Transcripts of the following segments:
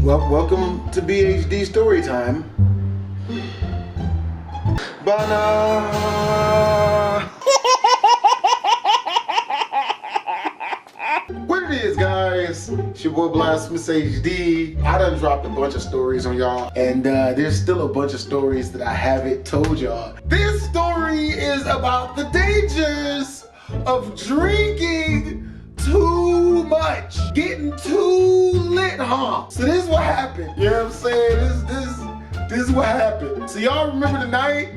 Well, welcome to BHD Storytime. Bana. What it is, guys? It's your boy BlastphamousHD. I done dropped a bunch of stories on y'all, and there's still a bunch of stories that I haven't told y'all. This story is about the dangers of drinking too much, getting too lit, huh? So this is what happened. You know what I'm saying? This is what happened. So y'all remember the night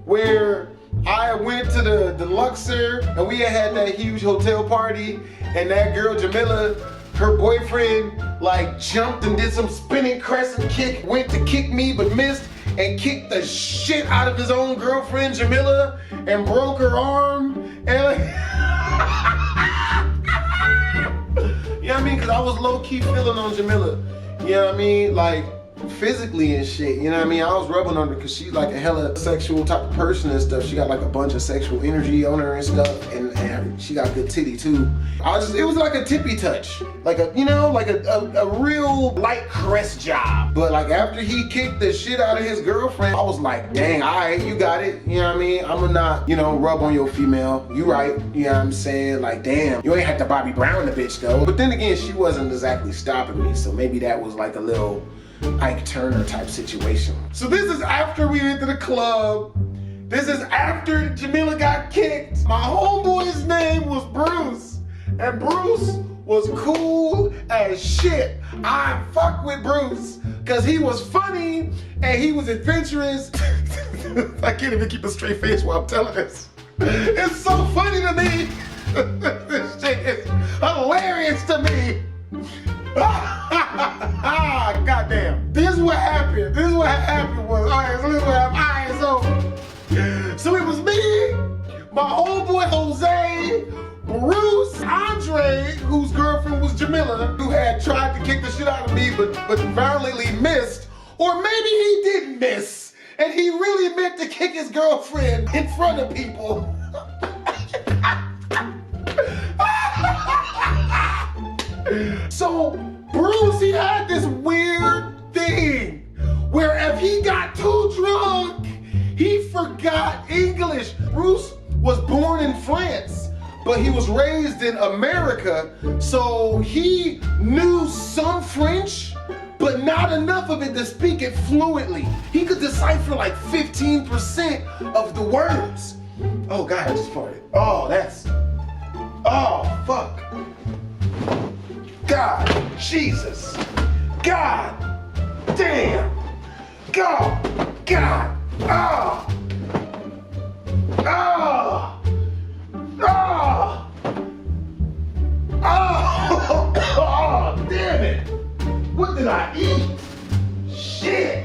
where I went to the Luxor and we had that huge hotel party, and that girl Jamila, her boyfriend, like jumped and did some spinning crescent kick, went to kick me but missed, and kicked the shit out of his own girlfriend Jamila and broke her arm. And like, you know what I mean? Because I was low-key feeling on Jamila. You know what I mean? Like, physically and shit, you know what I mean? I was rubbing on her because she's like a hella sexual type of person and stuff. She got like a bunch of sexual energy on her and stuff, and she got good titty too. It was like a tippy touch, like a, you know, like a real light caress job. But like after he kicked the shit out of his girlfriend, I was like, dang, all right, you got it. You know what I mean? I'm gonna not, you know, rub on your female. You right, you know what I'm saying? Like, damn, you ain't have to Bobby Brown the bitch though. But then again, she wasn't exactly stopping me, so maybe that was like a little Ike Turner type situation. So this is after we went to the club. This is after Jamila got kicked. My homeboy's name was Bruce, and Bruce was cool as shit. I fucked with Bruce because he was funny and he was adventurous. I can't even keep a straight face while I'm telling this. It's so funny to me. This shit is hilarious to me. Goddamn. This is what happened. This is what happened was, alright, so this is what happened. Alright, so it was me, my homeboy Jose, Bruce, Andre, whose girlfriend was Jamila, who had tried to kick the shit out of me but violently missed, or maybe he didn't miss, and he really meant to kick his girlfriend in front of people. So Bruce, he had this weird thing where if he got too drunk, he forgot English. Bruce was born in France, but he was raised in America, so he knew some French, but not enough of it to speak it fluently. He could decipher like 15% of the words. Oh God, I just farted. Oh, fuck. God, Jesus, God, damn, God, oh, damn it. What did I eat? Shit.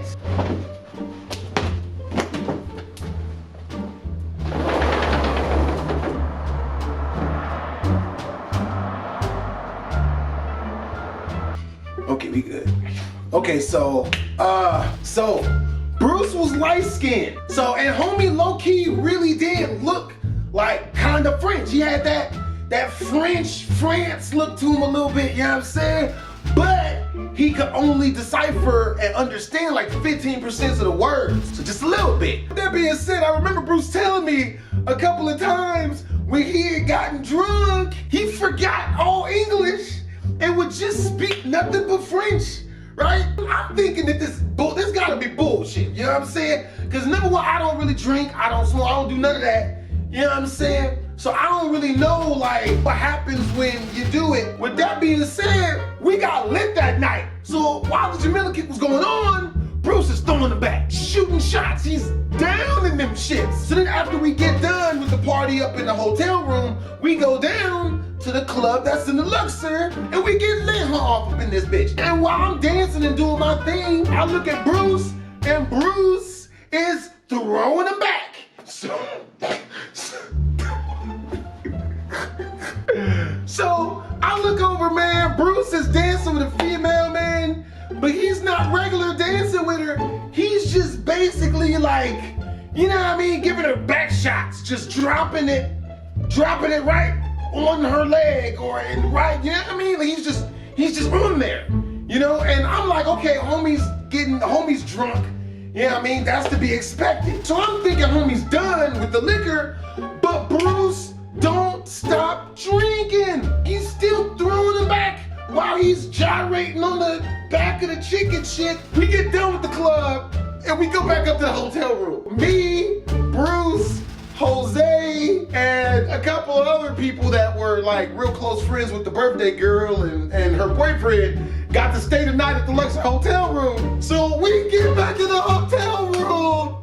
Okay, we good. Okay, so Bruce was light-skinned. So, and homie low-key really did look like kind of French. He had that French France look to him a little bit, you know what I'm saying? But he could only decipher and understand like 15% of the words, so just a little bit. That being said, I remember Bruce telling me a couple of times when he had gotten drunk, he forgot all English and would just speak nothing but French, right? I'm thinking that this gotta be bullshit, you know what I'm saying? Because number one, I don't really drink, I don't smoke, I don't do none of that, you know what I'm saying? So I don't really know like what happens when you do it. With that being said, we got lit that night. So while the Jamila kick was going on, Bruce is throwing them back, shooting shots, he's down in them shits. So then after we get done with the party up in the hotel room, we go down to the club that's in the Luxor, and we get lit off up in this bitch. And while I'm dancing and doing my thing, I look at Bruce, and Bruce is throwing them back. So I look over, man, Bruce is dancing with a female, man, but he's not regular dancing with her. He's just basically like, you know what I mean, giving her back shots, just dropping it right on her leg or right, you know what I mean? Like he's just on there. You You know, and I'm like, okay, homie's drunk. You know what I mean? That's to be expected. So I'm thinking homie's done with the liquor, but Bruce don't stop drinking. He's still throwing them back while he's gyrating on the back of the chick and shit. We get done with the club and we go back up to the hotel room. Me, Bruce, Jose, and a couple of other people that were like real close friends with the birthday girl and her boyfriend got to stay the night at the Luxor hotel room. So we get back in the hotel room.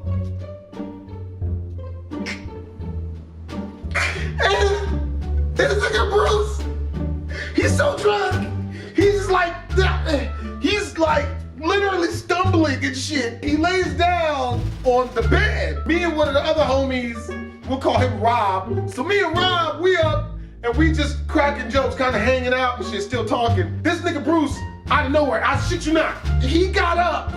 And this nigga Bruce, he's so drunk. He's like literally stumbling and shit. He lays down on the bed. Me and one of the other homies, we'll call him Rob. So me and Rob, we up and we just cracking jokes, kind of hanging out and shit, still talking. This nigga Bruce, out of nowhere, I shit you not, he got up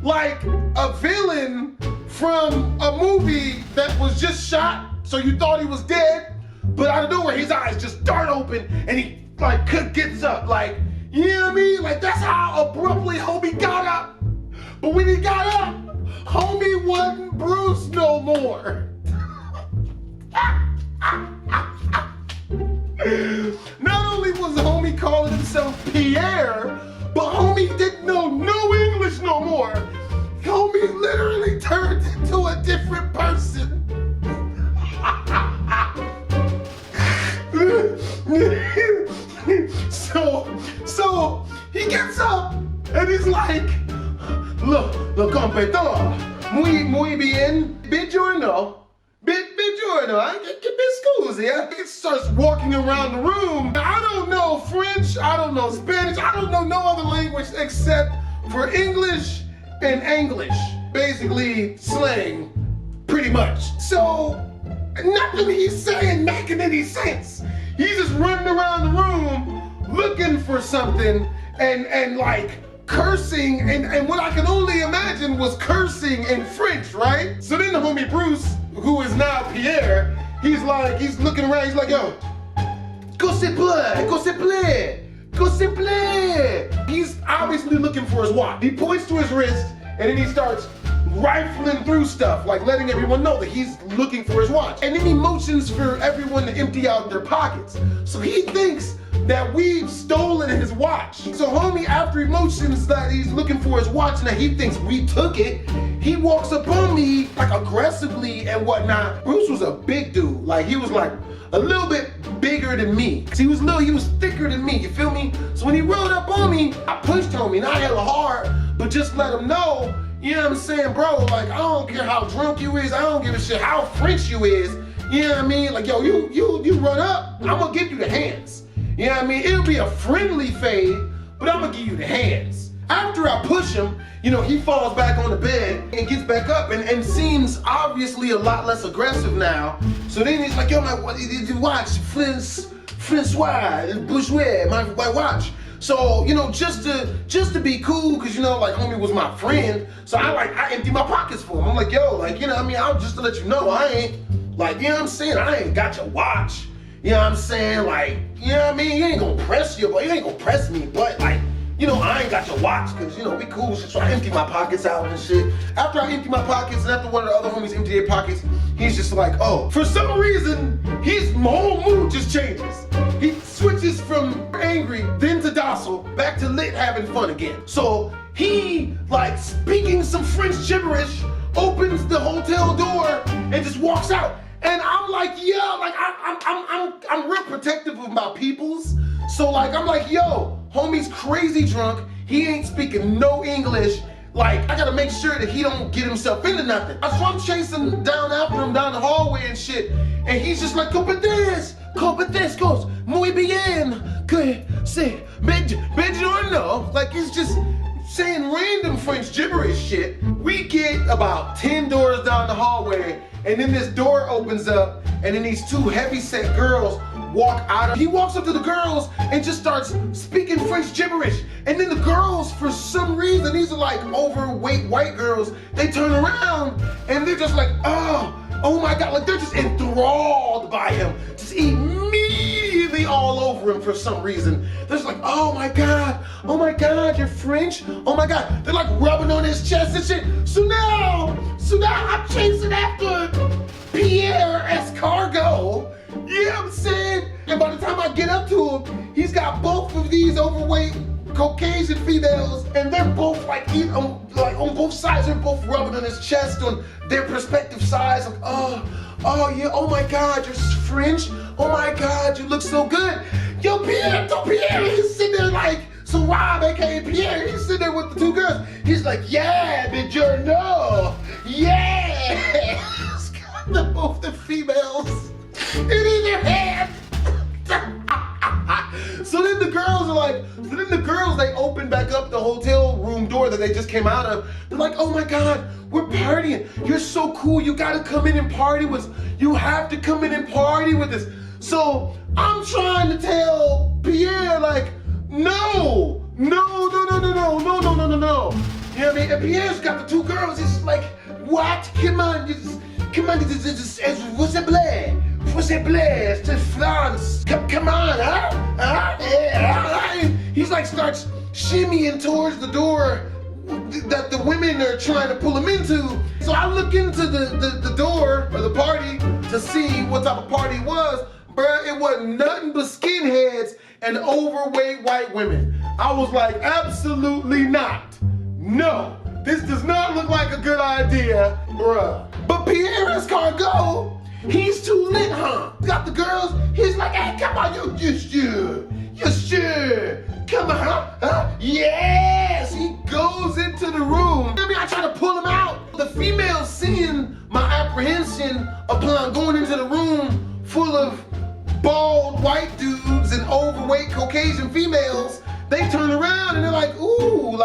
like a villain from a movie that was just shot, so you thought he was dead, but out of nowhere, his eyes just dart open and he like gets up, like, you know what I mean? Like that's how abruptly homie got up. But when he got up, homie wasn't Bruce no more. Not only was homie calling himself Pierre, but homie didn't know no English no more. Homie literally turned into a different person. So he gets up and he's like, lo competó muy bien, buongiorno. Buongiorno, che scusi, He starts walking around the room. I don't know French, I don't know Spanish, I don't know no other language except for English and English. Basically slang, pretty much. So nothing he's saying making any sense. He's just running around the room looking for something and like cursing and what I can only imagine was cursing in French, right? So then the homie Bruce, who is now Pierre, he's looking around, he's like, yo, go se plaît. He's obviously looking for his watch. He points to his wrist and then he starts rifling through stuff, like letting everyone know that he's looking for his watch. And then he motions for everyone to empty out their pockets. So he thinks that we've stolen his watch. So homie, after he motions that he's looking for his watch and that he thinks we took it, he walks up on me like aggressively and whatnot. Bruce was a big dude. Like he was like a little bit bigger than me. So he was thicker than me, you feel me? So when he rode up on me, I pushed homie, not hella hard, but just let him know, you know what I'm saying, bro? Like, I don't care how drunk you is, I don't give a shit how French you is, you know what I mean? Like, yo, you run up, I'm gonna give you the hands. You know what I mean? It'll be a friendly fade, but I'm gonna give you the hands. After I push him, you know, he falls back on the bed and gets back up and seems obviously a lot less aggressive now. So then he's like, yo, my watch, Francois, bourgeois, my watch. So, you know, just to be cool, cause you know, like homie was my friend. So I empty my pockets for him. I'm like, yo, like, you know what I mean? I'll just to let you know, I ain't, like, you know what I'm saying? I ain't got your watch. You know what I'm saying? Like, you know what I mean? You ain't gonna press you, but you ain't gonna press me, but like, you know, I ain't got your watch, cause you know, we cool. So I empty my pockets out and shit. After I empty my pockets and after one of the other homies empty their pockets, he's just like, oh, for some reason, his whole mood just changes. He switches from angry, then to docile, back to lit, having fun again. So he, like, speaking some French gibberish, opens the hotel door and just walks out. And I'm like, yeah, like I'm real protective of my peoples. So like, I'm like, yo, homie's crazy drunk. He ain't speaking no English. Like, I gotta make sure that he don't get himself into nothing. So I'm chasing down after him down the hallway and shit. And he's just like, goes, muy bien, que se, buongiorno. Like, he's just saying random French gibberish shit. We get about 10 doors down the hallway, and then this door opens up, and then these two heavy-set girls walk out. He walks up to the girls and just starts speaking French gibberish. And then the girls, for some reason, these are like overweight white girls, they turn around and they're just like, oh my God, like they're just enthralled by him. Just immediately all all over him for some reason. They're just like, oh my God, you're French? Oh my God. They're like rubbing on his chest and shit. So now I'm chasing after Pierre Escargot. You know what I'm saying? And by the time I get up to him, he's got both of these overweight Caucasian females, and they're both like on both sides. They're both rubbing on his chest on their respective sides. Like, oh yeah, oh my God, you're French. Oh my God, you look so good. Yo, Pierre, he's sitting there like, so Rob, aka Pierre, he's sitting there with the two girls. He's like, yeah, did you know? Yeah. He's got both the females in their hand. So then the girls, they open back up the hotel room door that they just came out of. They're like, oh my God, we're partying. You're so cool. You gotta come in and party with us. You have to come in and party with us. So I'm trying to tell Pierre, like, no. You know what I mean? And Pierre's got the two girls. He's like, what? Come on, what's the blame? It's just France. Come on, huh? Yeah. He's like starts shimmying towards the door that the women are trying to pull him into. So I look into the door of the party to see what type of party it was. Bruh, it wasn't nothing but skinheads and overweight white women. I was like, absolutely not. No, this does not look like a good idea, bruh. But Pierre Escargot, he's too lit, huh? Got the girls, he's like, hey, come on, you sure? Come on, huh? Yes, he goes into the room. I try to pull him out. The females, seeing my apprehension upon going into the room full of bald white dudes and overweight Caucasian females, they turn around and they're like, ooh,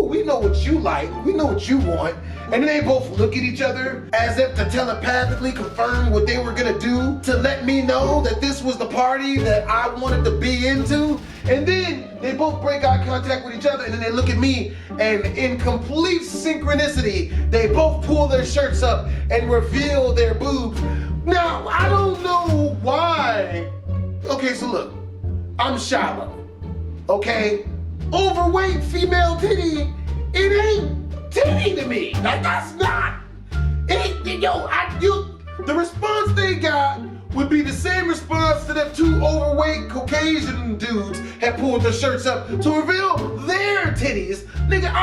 we know what you like. We know what you want. And then they both look at each other as if to telepathically confirm what they were gonna do to let me know that this was the party that I wanted to be into. And then they both break eye contact with each other and then they look at me and in complete synchronicity, they both pull their shirts up and reveal their boobs. Now, I don't know why. Okay, so look, I'm shallow, okay? Overweight female titty, it ain't titty to me. Like, that's not. The response they got would be the same response that if two overweight Caucasian dudes had pulled their shirts up to reveal their titties. Nigga,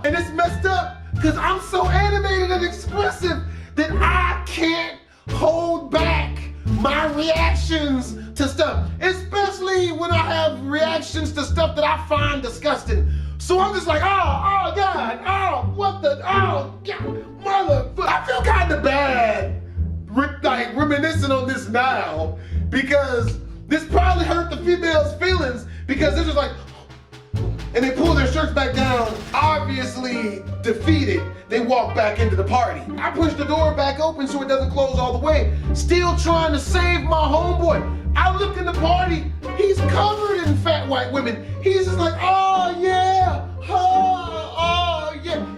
and it's messed up because I'm so animated and expressive that I can't hold back my reactions to stuff, especially when I have reactions to stuff that I find disgusting. So I'm just like, oh God, motherfucker. I feel kind of bad, like reminiscing on this now, because this probably hurt the females' feelings because they're just like, and they pull their shirts back down, obviously defeated. They walk back into the party. I push the door back open so it doesn't close all the way, still trying to save my homeboy. I look in the party, he's covered in fat white women. He's just like, oh yeah,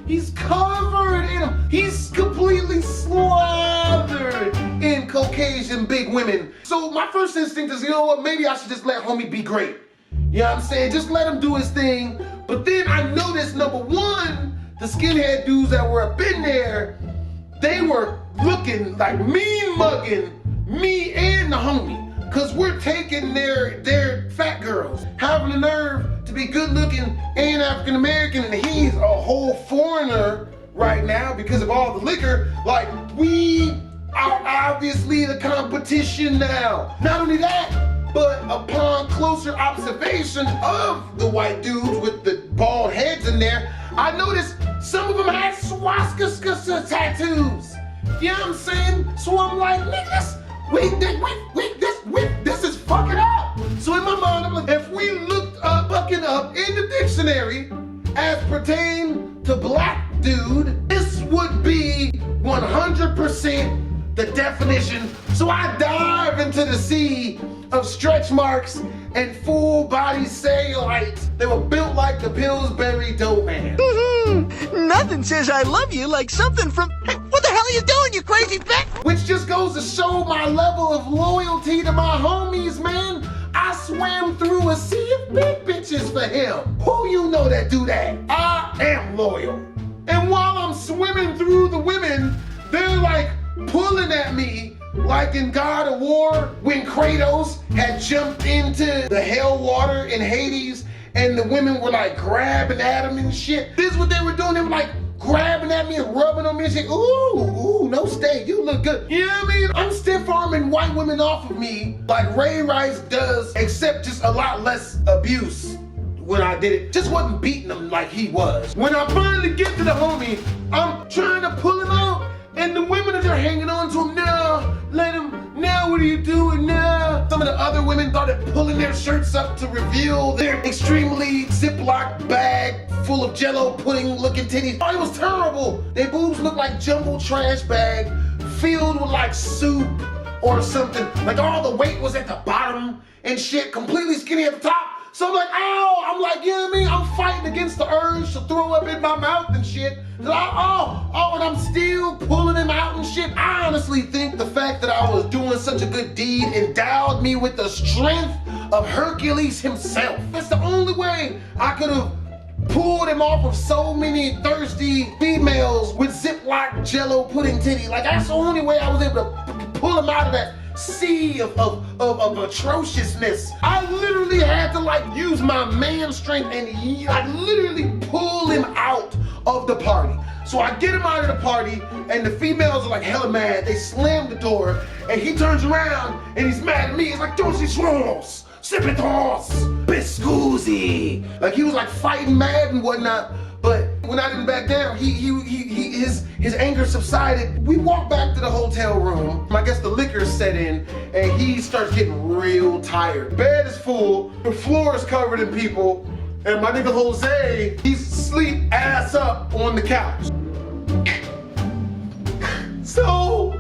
he's covered in them. He's completely slathered in Caucasian big women. So my first instinct is, you know what, maybe I should just let homie be great. You know what I'm saying? Just let him do his thing. But then I noticed, number one, the skinhead dudes that were up in there, they were looking like mean mugging me and the homie. Cause we're taking their fat girls, having the nerve to be good looking and African American, and he's a whole foreigner right now because of all the liquor. Like, we are obviously the competition now. Not only that, but upon closer observation of the white dudes with the bald heads in there, I noticed some of them had swastika tattoos. You know what I'm saying? So I'm like, niggas, this is fucking up. So in my mind, I'm like, if we looked fucking up in the dictionary as pertain to black dude, this would be 100% the definition. So I dive into the sea of stretch marks and full body cellulites. They were built like the Pillsbury Doughman. Nothing says I love you like something from, what the hell hell are you doing, you crazy bitch? Which just goes to show my level of loyalty to my homies, man. I swam through a sea of big bitches for him. Who you know that do that? I am loyal. And while I'm swimming through the women, they're like pulling at me like in God of War when Kratos had jumped into the hell water in Hades and the women were like grabbing at him and shit. This is what they were doing. They were like grabbing at me and rubbing on me and shit. Ooh, no stay, you look good. You know what I mean? I'm stiff arming white women off of me like Ray Rice does, except just a lot less abuse. When I did it, just wasn't beating him like he was. When I finally get to the homie, I'm trying to pull him out, and the women are there hanging on to him. No, let him, now what are you doing now? Some of the other women started pulling their shirts up to reveal their extremely Ziploc bag full of Jello pudding looking titties. Oh, it was terrible. Their boobs looked like jumbo trash bag filled with like soup or something. Like all the weight was at the bottom and shit, completely skinny at the top. So I'm like, ow, I'm like, you know what I mean? I'm fighting against the urge to throw up in my mouth and shit. And I'm still pulling him out and shit. I honestly think the fact that I was doing such a good deed endowed me with the strength of Hercules himself. That's the only way I could have pulled him off of so many thirsty females with Ziploc Jello pudding titty. Like that's the only way I was able to pull him out of that sea of atrociousness. I literally had to like use my man strength and I literally pull him out of the party. So I get him out of the party and the females are like hella mad. They slam the door and he turns around and he's mad at me. He's like, "Dosi swans, sipitos, biscusi." Like he was like fighting mad and whatnot. But when I didn't back down, his anger subsided. We walked back to the hotel room. I guess the liquor set in and he starts getting real tired. Bed is full, the floor is covered in people, and my nigga Jose, he's asleep ass up on the couch. So,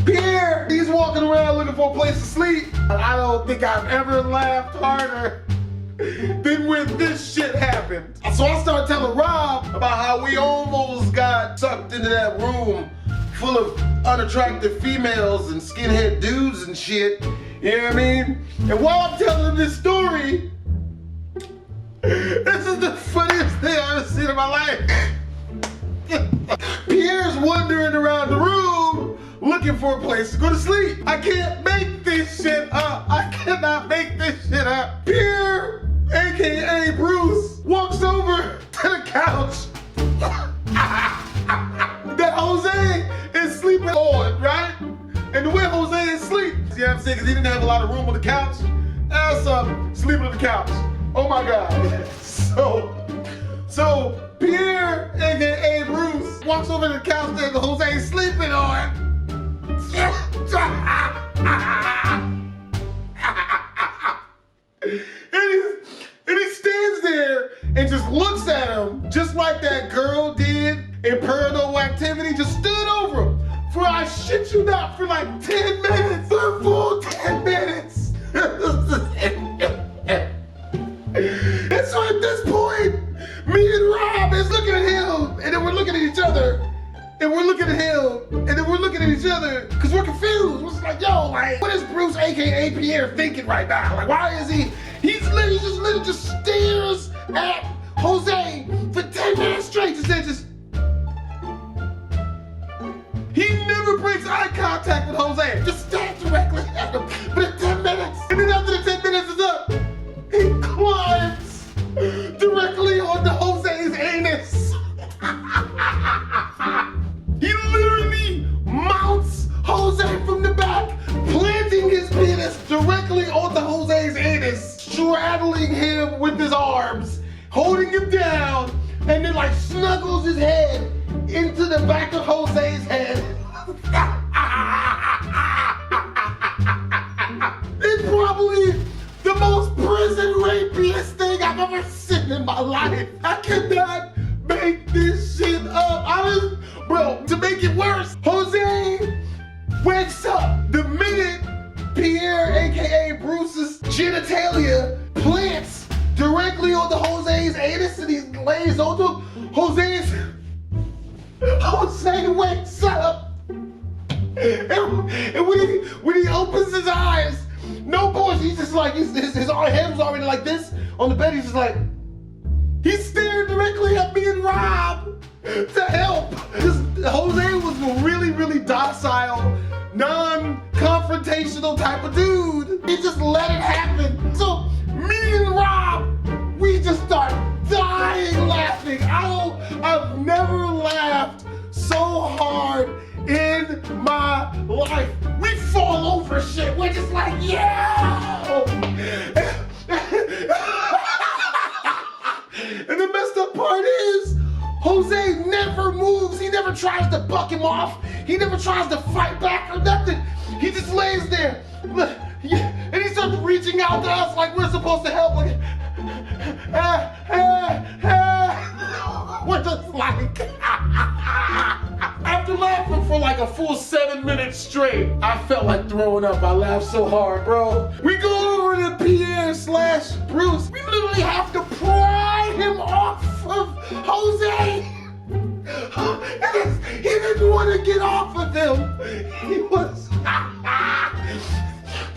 Pierre, he's walking around looking for a place to sleep. I don't think I've ever laughed harder than when this shit happened. So I started telling Rob about how we almost got sucked into that room full of unattractive females and skinhead dudes and shit. You know what I mean? And while I'm telling him this story, this is the funniest thing I've ever seen in my life. Pierre's wandering around the room looking for a place to go to sleep. I can't make this shit up. I cannot make this shit up. Pierre, AKA Bruce, walks over to the couch that Jose is sleeping on, right? And the way Jose is asleep, you know what I'm saying? Because he didn't have a lot of room on the couch. Ass up, sleeping on the couch. Oh my God. So Pierre, AKA Bruce, walks over to the couch that Jose is sleeping on. And he stands there and just looks at him, just like that girl did in Paranormal Activity, just stood over him for, I shit you not, for like 10 minutes, for a full 10 minutes. And so at this point, me and Rob is looking at him, and then we're looking at each other, and we're looking at him, and then we're looking at each other, because we're confused. We're just like, yo, like, what is Bruce, AKA Pierre, thinking right now? Like, why is he literally just stares at Jose for 10 minutes straight, he never breaks eye contact with Jose, just stares directly at him for 10 minutes. And then after the 10 minutes is up, he climbs directly onto Jose's anus. He literally mounts Jose from the back, planting his penis directly onto Jose's anus, straddling him with his arms, holding him down, and then like snuggles his head into the back of Jose's head. It's probably the most prison rapiest thing I've ever seen in my life. I cannot make this shit up. Bro, to make it worse, Jose wakes up the minute Pierre, AKA Bruce's genitalia, plants directly onto Jose's anus and he lays onto Jose's Jose wakes up. And when he opens his eyes, no bullshit, he's just like, his hands was already like this on the bed. He's just like, he's staring directly at me and Rob to help. Jose was a really, really docile, non-confrontational type of dude. He just let it happen. So me and Rob, we just start dying laughing. I've never laughed so hard in my life. We fall over shit. We're just like, yeah! And the messed up part is, Jose never moves. He never tries to buck him off. He never tries to fight back or nothing. He just lays there. And he starts reaching out to us like we're supposed to help. Like, we're just like, after laughing for like a full 7 minutes straight, I felt like throwing up. I laughed so hard, bro. We go over to Pierre/Bruce. We literally have to pry him off of Jose. He didn't want to get off of him. He was,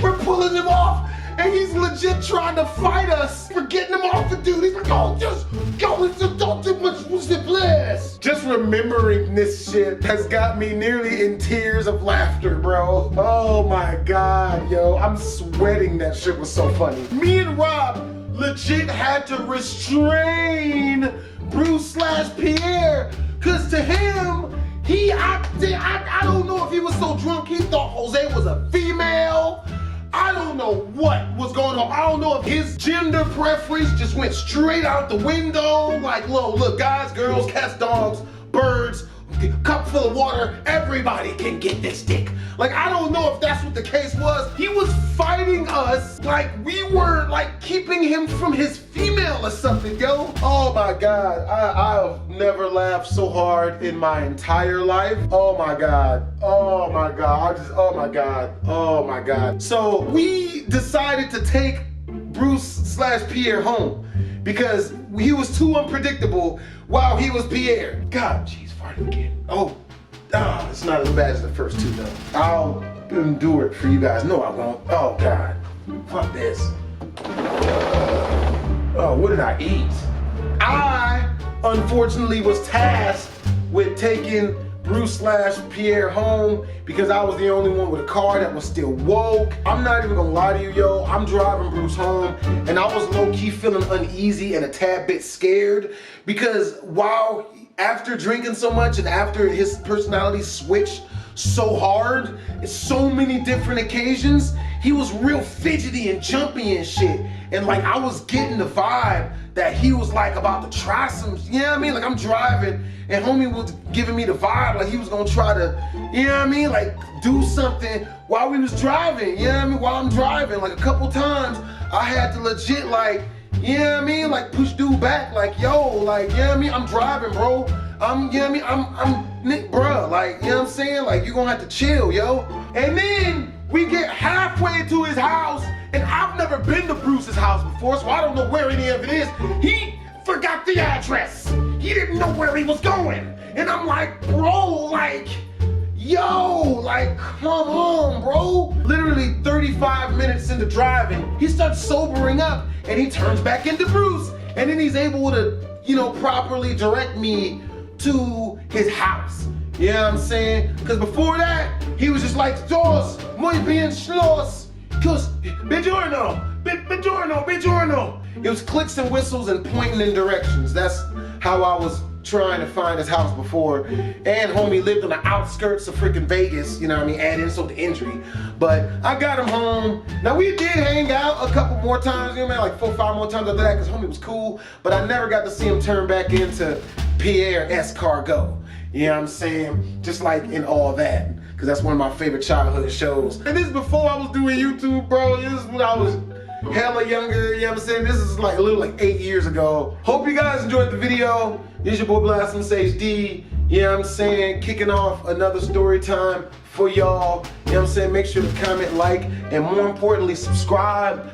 we're pulling him off. And he's legit trying to fight us for getting him off the dude. He's like, oh, just go into, don't do much bless. Just remembering this shit has got me nearly in tears of laughter, bro. Oh my God, yo, I'm sweating. That shit was so funny. Me and Rob legit had to restrain Bruce/Pierre, cause to him, I don't know if he was so drunk he thought Jose was a female. I don't know what was going on. I don't know if his gender preference just went straight out the window. Like, look, guys, girls, cats, dogs, birds, cup full of water, everybody can get this dick. Like, I don't know if that's what the case was. He was fighting us like we were like keeping him from his female or something, yo. Oh my God, I've never laughed so hard in my entire life. Oh my God, oh my God, oh my God, oh my God. So we decided to take Bruce/Pierre home because he was too unpredictable while he was Pierre. God, jeez, farting again. Oh, it's not as bad as the first two though. I'll endure it for you guys. No, I won't. Oh God, fuck this. Oh, what did I eat? I, unfortunately, was tasked with taking Bruce/Pierre home because I was the only one with a car that was still woke. I'm not even gonna lie to you, yo. I'm driving Bruce home and I was low-key feeling uneasy and a tad bit scared because after drinking so much and after his personality switched so hard in so many different occasions, he was real fidgety and jumpy and shit. And like I was getting the vibe that he was like about to try some, you know what I mean? Like I'm driving and homie was giving me the vibe like he was gonna try to, you know what I mean? Like do something while we was driving, you know what I mean? While I'm driving, like a couple times I had to legit like, you know what I mean? Like push dude back, like yo, like, you know what I mean? I'm driving, bro. You know what I mean? I'm Nick, bruh, like, you know what I'm saying? Like, you gonna have to chill, yo. And then we get halfway to his house, and I've never been to Bruce's house before, so I don't know where any of it is. He forgot the address. He didn't know where he was going. And I'm like, bro, like, yo, like, come on, bro. Literally 35 minutes into driving, he starts sobering up, and he turns back into Bruce. And then he's able to, you know, properly direct me to his house. You know what I'm saying? Because before that, he was just like, dos, muy bien, schloss, buongiorno, buongiorno. It was clicks and whistles and pointing in directions. That's how I was trying to find his house before. And homie lived on the outskirts of freaking Vegas, you know what I mean? Add insult to injury. But I got him home. Now we did hang out a couple more times, you know what I mean? Like 4 or 5 more times after that, because homie was cool. But I never got to see him turn back into Pierre Escargot. You know what I'm saying? Just like in All That. Because that's one of my favorite childhood shows. And this is before I was doing YouTube, bro. This is when I was hella younger, you know what I'm saying? This is like a little like 8 years ago. Hope you guys enjoyed the video. It's your boy BlastphamousHD. You know what I'm saying? Kicking off another story time for y'all. You know what I'm saying? Make sure to comment, like, and more importantly, subscribe.